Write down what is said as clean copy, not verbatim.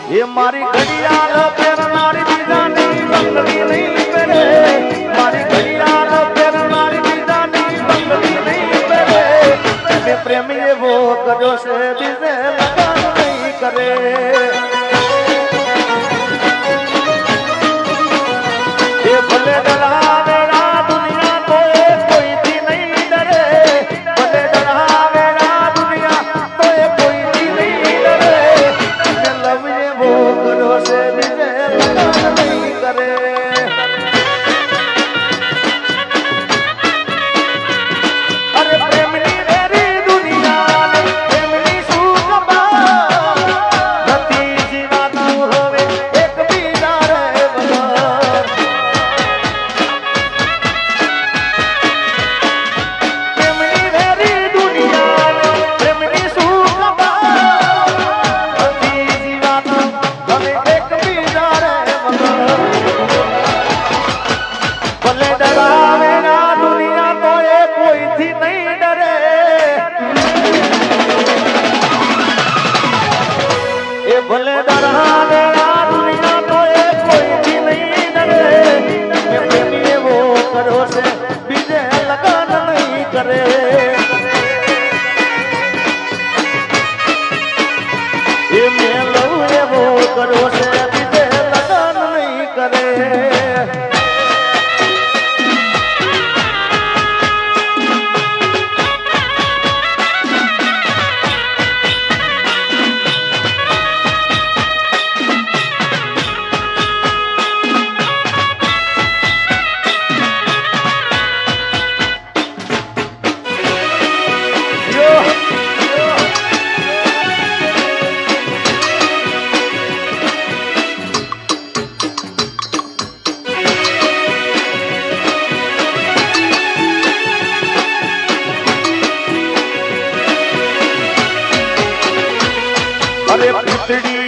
એ મારી ઘડિયાળ પહેરનારી બીજાની બંગડી નહીં પહેરે, મારી ઘડિયાળ પહેરનારી બીજાની બંગડી નહીં પહેરે, એને પ્રેમ એવો કર્યો છે બીજે લગન નહીં કરે. એ ભલે ડરાવે આ દુનિયા તો એ કોઈથી નહીં ડરે, ભલે ડરાવે આ દુનિયા તો એ કોઈથી નહીં ડરે, એને લવ એવો કર્યો છે બીજે લગન નહીં કરે. અરે પ્રેમની વેરી દુનિયા પ્રેમની શું ખબર, નથી જીવાતું હવે એકબીજા રે વગર. પ્રેમની વેરી દુનિયા પ્રેમની શું ખબર, નથી જીવાતું હવે એકબીજા રે વગર. ભલે ડરાવે ના દુનિયા તો એ કોઈથી નહીં ડરે, એ ભલે ડરાવે આ દુનિયા તો એ કોઈથી નહીં ડરે, એ પ્રેમી એવો કર્યો છે બીજે લગન નહીં કરે. એ મેં લવ એવો કર્યો છે બીજે લગન નહીં કરે. અરે પીતળી